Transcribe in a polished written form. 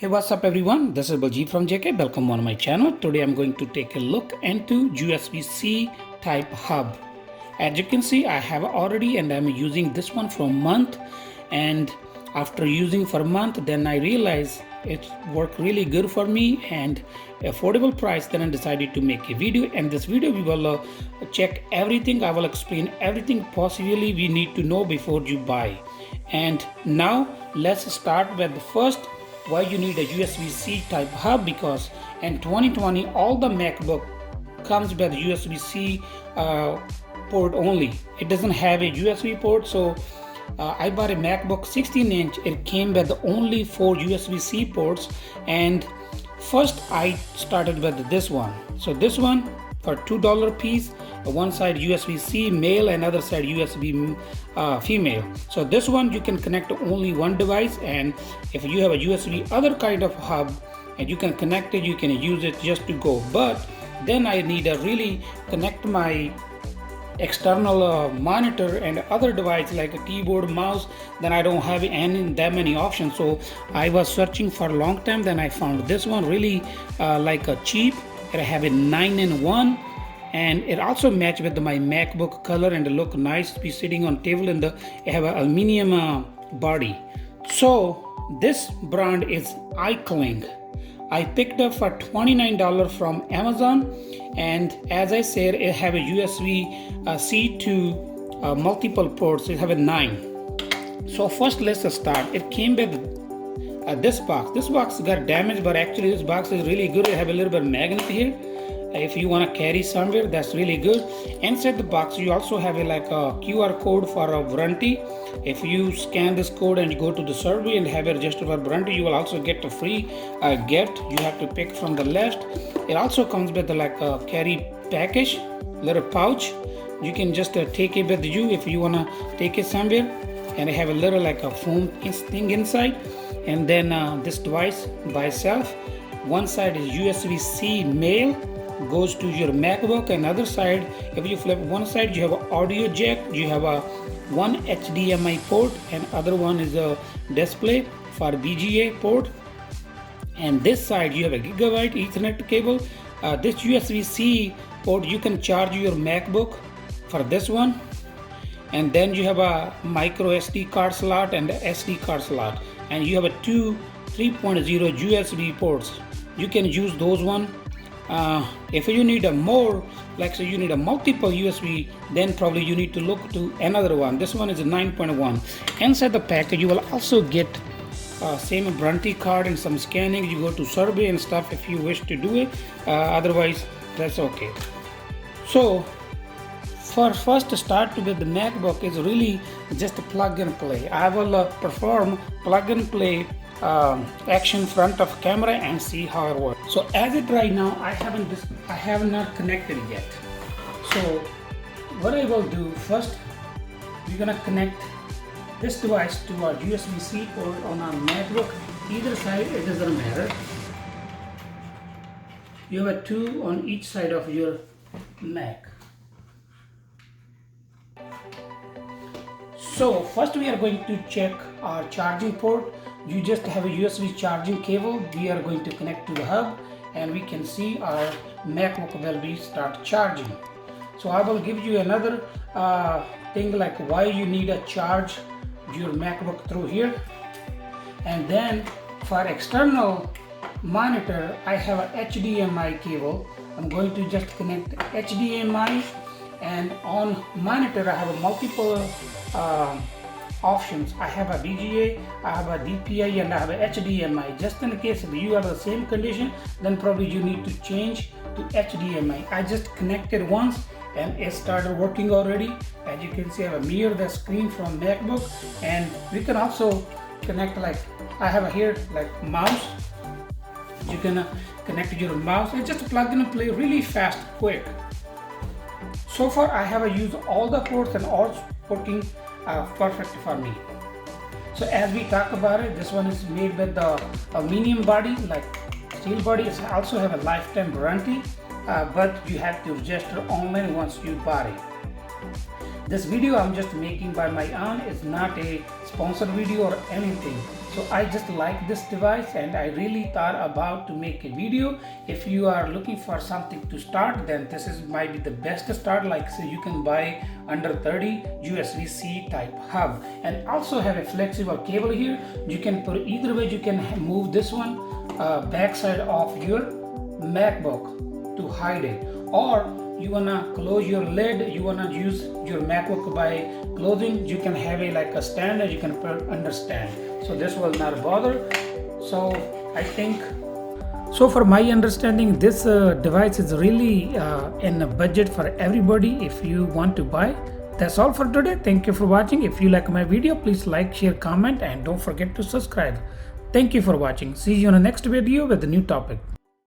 Hey, what's up everyone? This is Baljit from JK. Welcome on my channel. Today I'm going to take a look into USB-C type hub. As you can see, I have already and I'm using this one for a month, and after using for a month, then I realized it worked really good for me and affordable price. Then I decided to make a video, and this video we will check everything. I will explain everything possibly we need to know before you buy. And now let's start with the first, why you need a USB-C type hub, because in 2020 all the MacBook comes with USB-C port only. It doesn't have a USB port. So I bought a MacBook 16-inch. It came with only 4 USB-C ports, and first I started with this one. So this one for $2 piece, one side USB-C male and other side USB female. So this one you can connect to only one device, and if you have a USB other kind of hub and you can connect it, you can use it just to go. But then I need to really connect my external monitor and other device like a keyboard, mouse. Then I don't have that many options. So I was searching for a long time, then I found this one really like a cheap. I have a 9-in-1, and it also match with my MacBook color and look nice, be sitting on table, and I have an aluminum body. So this brand is iKling. I picked up for $29 from Amazon, and as I said, it have a USB-C to multiple ports. It have a 9. So first let's start. It came with this box. This box got damaged, but actually this box is really good. It have a little bit of magnet here. If you want to carry somewhere, that's really good. Inside the box you also have like a QR code for a warranty. If you scan this code and you go to the survey and have it registered for warranty, you will also get a free gift. You have to pick from the list. It also comes with like a carry package, little pouch. You can just take it with you if you want to take it somewhere, and I have a little like a foam thing inside. And then this device by itself, one side is USB-C male, goes to your MacBook, and other side, if you flip one side, you have an audio jack, you have a one HDMI port, and other one is a display for VGA port. And this side you have a gigabyte Ethernet cable. This USB-C port you can charge your MacBook for this one. And then you have a micro SD card slot and a SD card slot, and you have a two 3.0 USB ports. You can use those one. If you need a more, like say you need a multiple USB, then probably you need to look to another one. This one is a 9.1. Inside the package you will also get same warranty card and some scanning. You go to survey and stuff if you wish to do it. Otherwise that's okay. So for first start with the MacBook is really just a plug and play. I will perform plug and play action front of camera and see how it works. So as it right now, I have not connected yet. So what I will do first, we're gonna connect this device to our USB-C port on our MacBook. Either side, it doesn't matter. You have a 2 on each side of your Mac. So first we are going to check our charging port. You just have a USB charging cable. We are going to connect to the hub, and we can see our MacBook will be start charging. So I will give you another thing like why you need a charge your MacBook through here. And then for external monitor, I have a HDMI cable. I'm going to just connect HDMI, and on monitor I have a multiple options. I have a VGA, I have a DPI, and I have a HDMI. Just in case if you are the same condition, then probably you need to change to HDMI. I just connected once and it started working already. As you can see, I have a mirror the screen from MacBook, and we can also connect like I have here like mouse. You can connect your mouse. It's just plug and play really fast, quick. So far I have used all the ports and all working perfect for me. So as we talk about it, this one is made with the aluminum body, like steel body. It also have a lifetime warranty, but you have to register online once you buy it. This video I'm just making by my own. It's not a sponsored video or anything. So I just like this device and I really thought about to make a video. If you are looking for something to start, then this is might be the best to start. Like, so you can buy under 30 USB-C type hub, and also have a flexible cable here. You can put either way. You can move this one backside of your MacBook to hide it, or you wanna close your lid, you wanna use your MacBook by closing, you can have a like a stand and you can put under stand, so this will not bother. So I think, so for my understanding, this device is really in a budget for everybody if you want to buy. That's all for today. Thank you for watching. If you like my video, please like, share, comment, and don't forget to subscribe. Thank you for watching. See you in the next video with a new topic.